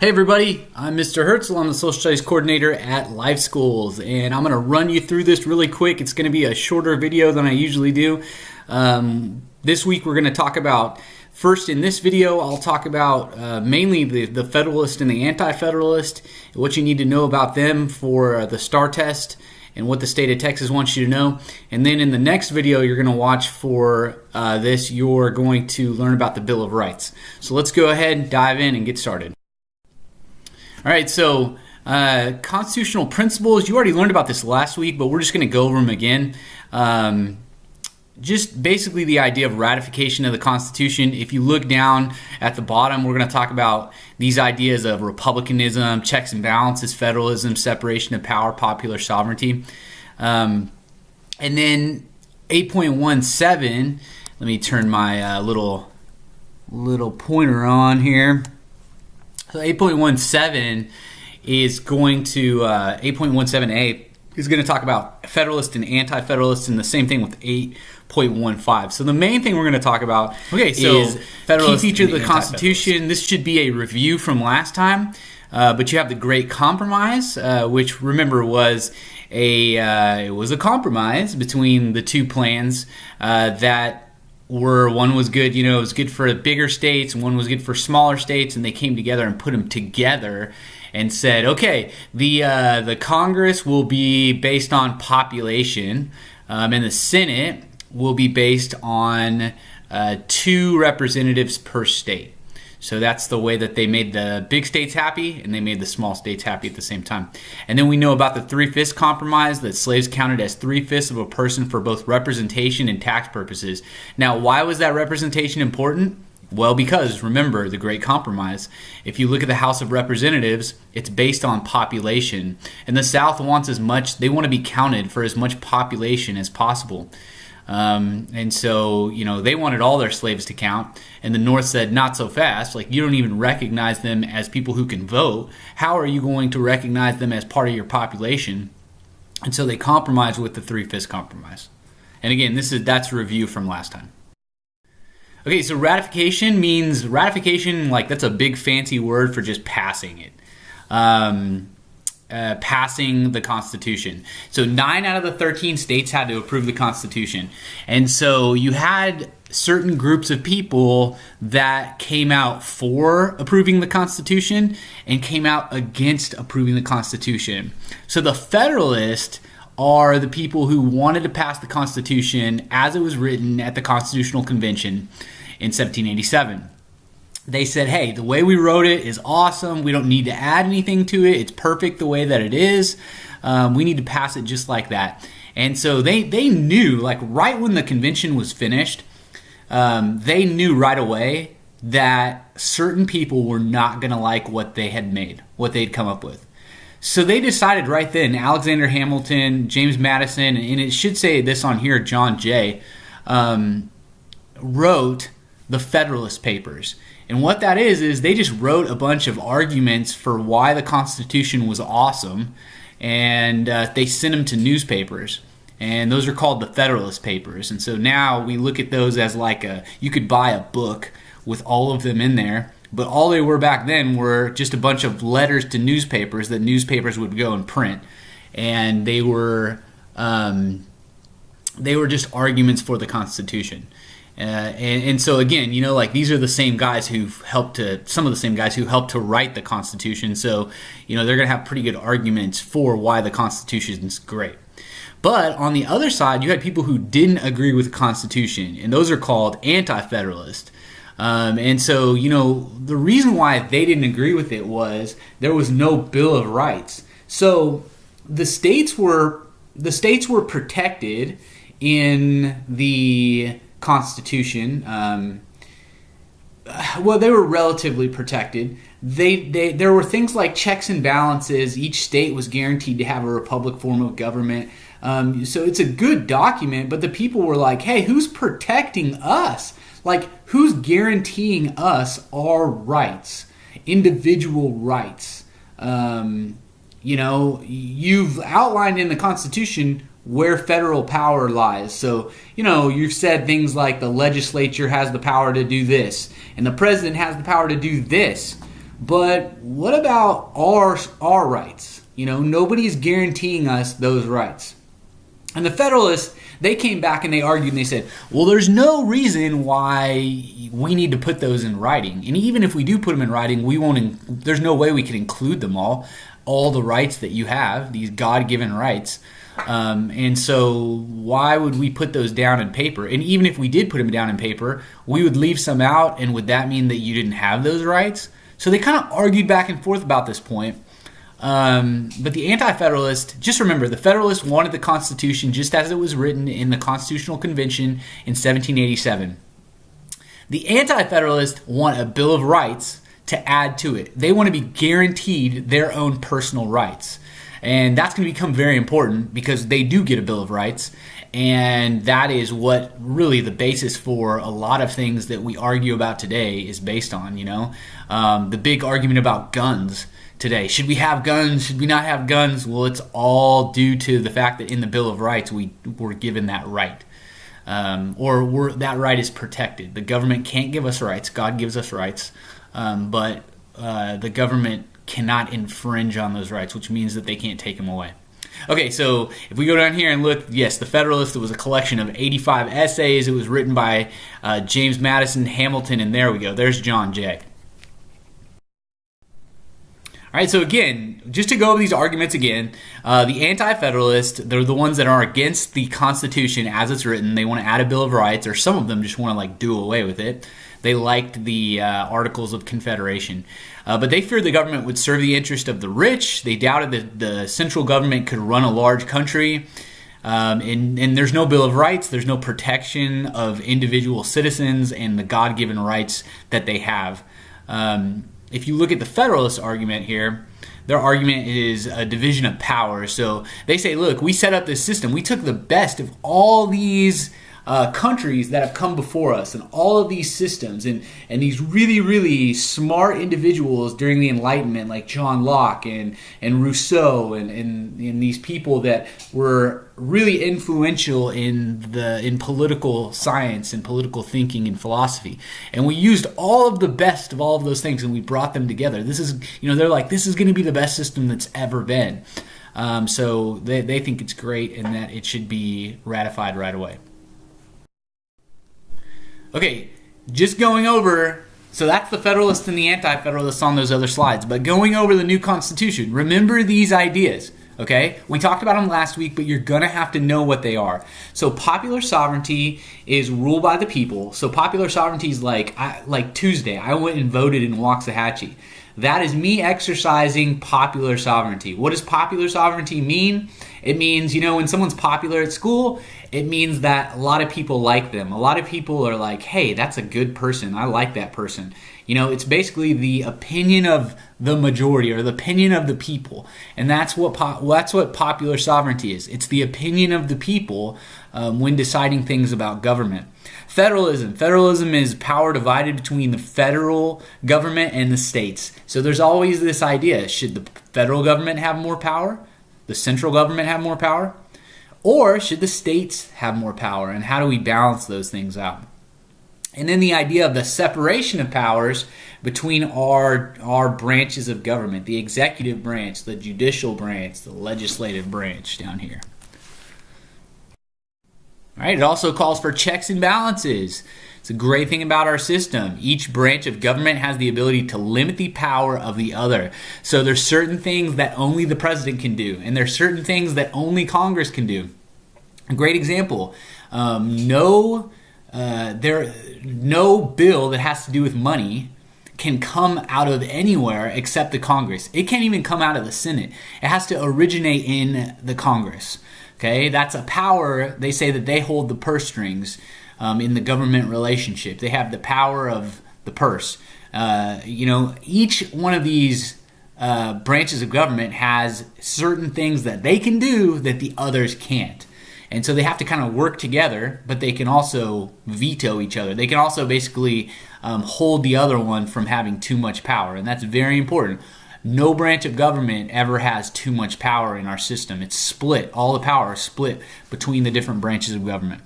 Hey everybody, I'm Mr. Herzl. I'm the Social Studies Coordinator at Life Schools, and I'm going to run you through this really quick. It's going to be a shorter video than I usually do. This week we're going to talk about, first in this video, I'll talk about mainly the Federalist and the Anti-Federalist, what you need to know about them for the STAR test, and what the state of Texas wants you to know. And then in the next video you're going to watch for this, you're going to learn about the Bill of Rights. So let's go ahead and dive in and get started. All right, so constitutional principles, you already learned about this last week, but we're just going to go over them again. Just basically the idea of ratification of the Constitution. If you look down at the bottom, we're going to talk about these ideas of republicanism, checks and balances, federalism, separation of power, popular sovereignty. And then 8.17, let me turn my little pointer on here. So 8.17 is going to, 8.17a is going to talk about Federalist and Anti-Federalist, and the same thing with 8.15. So the main thing we're going to talk about is Federalist key feature of the Constitution. This should be a review from last time, but you have the Great Compromise, which remember was it was a compromise between the two plans that one was good, it was good for bigger states, and one was good for smaller states, and they came together and put them together and said, okay, the Congress will be based on population, and the Senate will be based on 2 representatives per state. So that's the way that they made the big states happy, and they made the small states happy at the same time. And then we know about the 3/5 compromise, that slaves counted as 3/5 of a person for both representation and tax purposes. Now, why was that representation important? Well, because remember the Great Compromise. If you look at the House of Representatives, it's based on population, and the South wants they want to be counted for as much population as possible. And so, they wanted all their slaves to count, and the North said, not so fast. Like, you don't even recognize them as people who can vote. How are you going to recognize them as part of your population? And so they compromised with the 3/5 compromise. And again, that's a review from last time. Okay, so ratification, like, that's a big fancy word for just passing it. Passing the Constitution. So 9 out of the 13 states had to approve the Constitution. And so you had certain groups of people that came out for approving the Constitution and came out against approving the Constitution. So the Federalists are the people who wanted to pass the Constitution as it was written at the Constitutional Convention in 1787. They said, hey, the way we wrote it is awesome. We don't need to add anything to it. It's perfect the way that it is. We need to pass it just like that. And so they knew, like right when the convention was finished, they knew right away that certain people were not going to like what they had made, what they'd come up with. So they decided right then, Alexander Hamilton, James Madison, and it should say this on here, John Jay, wrote the Federalist Papers. And what that is they just wrote a bunch of arguments for why the Constitution was awesome, and they sent them to newspapers. And those are called the Federalist Papers. And so now we look at those as like you could buy a book with all of them in there, but all they were back then were just a bunch of letters to newspapers that newspapers would go and print. And they were just arguments for the Constitution. And so again, these are the same guys some of the same guys who helped to write the Constitution. So, they're going to have pretty good arguments for why the Constitution is great. But on the other side, you had people who didn't agree with the Constitution, and those are called Anti-Federalist. And so, the reason why they didn't agree with it was there was no Bill of Rights. So the states were protected in the Constitution. They were relatively protected. There were things like checks and balances. Each state was guaranteed to have a republic form of government. So it's a good document, but the people were like, hey, who's protecting us? Like, who's guaranteeing us our rights, individual rights? You've outlined in the Constitution where federal power lies. So, you've said things like the legislature has the power to do this, and the president has the power to do this. But what about our rights? Nobody's guaranteeing us those rights. And the Federalists, they came back and they argued and they said, well, there's no reason why we need to put those in writing. And even if we do put them in writing, there's no way we can include them all the rights that you have, these God-given rights. And so why would we put those down in paper? And even if we did put them down in paper, we would leave some out, and would that mean that you didn't have those rights? So they kind of argued back and forth about this point. But the Anti-Federalist, just remember, the Federalists wanted the Constitution just as it was written in the Constitutional Convention in 1787. The Anti-Federalists want a Bill of Rights to add to it. They want to be guaranteed their own personal rights. And that's going to become very important because they do get a Bill of Rights. And that is what really the basis for a lot of things that we argue about today is based on, the big argument about guns today. Should we have guns? Should we not have guns? Well, it's all due to the fact that in the Bill of Rights we were given that right. That right is protected. The government can't give us rights. God gives us rights. But the government cannot infringe on those rights, which means that they can't take them away. Okay, so if we go down here and look, yes, the Federalist, it was a collection of 85 essays. It was written by James Madison Hamilton, and there we go. There's John Jay. All right, so again, just to go over these arguments again, the Anti-Federalists, they're the ones that are against the Constitution as it's written. They want to add a Bill of Rights, or some of them just want to do away with it. They liked the Articles of Confederation. But they feared the government would serve the interest of the rich. They doubted that the central government could run a large country. And there's no Bill of Rights. There's no protection of individual citizens and the God-given rights that they have. If you look at the Federalist argument here, their argument is a division of power. So they say, look, we set up this system. We took the best of all these countries that have come before us and all of these systems and these really, really smart individuals during the Enlightenment like John Locke and Rousseau and these people that were really influential in political science and political thinking and philosophy. And we used all of the best of all of those things and we brought them together. This is, they're like, this is going to be the best system that's ever been. So they think it's great and that it should be ratified right away. Okay, just going over, so that's the Federalists and the Anti-Federalists on those other slides, but going over the new Constitution, remember these ideas, okay? We talked about them last week, but you're going to have to know what they are. So popular sovereignty is rule by the people. So popular sovereignty is like Tuesday, I went and voted in Waxahachie. That is me exercising popular sovereignty. What does popular sovereignty mean? It means, when someone's popular at school, it means that a lot of people like them. A lot of people are like, hey, that's a good person. I like that person. It's basically the opinion of the majority or the opinion of the people. And that's what popular sovereignty is. It's the opinion of the people when deciding things about government. Federalism is power divided between the federal government and the states. So there's always this idea, should the federal government have more power? The central government have more power? Or should the states have more power? And how do we balance those things out? And then the idea of the separation of powers between our branches of government, the executive branch, the judicial branch, the legislative branch down here. All right, it also calls for checks and balances. It's a great thing about our system. Each branch of government has the ability to limit the power of the other. So there's certain things that only the president can do, and there's certain things that only Congress can do. A great example, no bill that has to do with money can come out of anywhere except the Congress. It can't even come out of the Senate. It has to originate in the Congress. Okay, that's a power. They say that they hold the purse strings in the government relationship. They have the power of the purse. Each one of these branches of government has certain things that they can do that the others can't. And so they have to kind of work together, but they can also veto each other. They can also basically hold the other one from having too much power, and that's very important. No branch of government ever has too much power in our system. It's split. All the power is split between the different branches of government.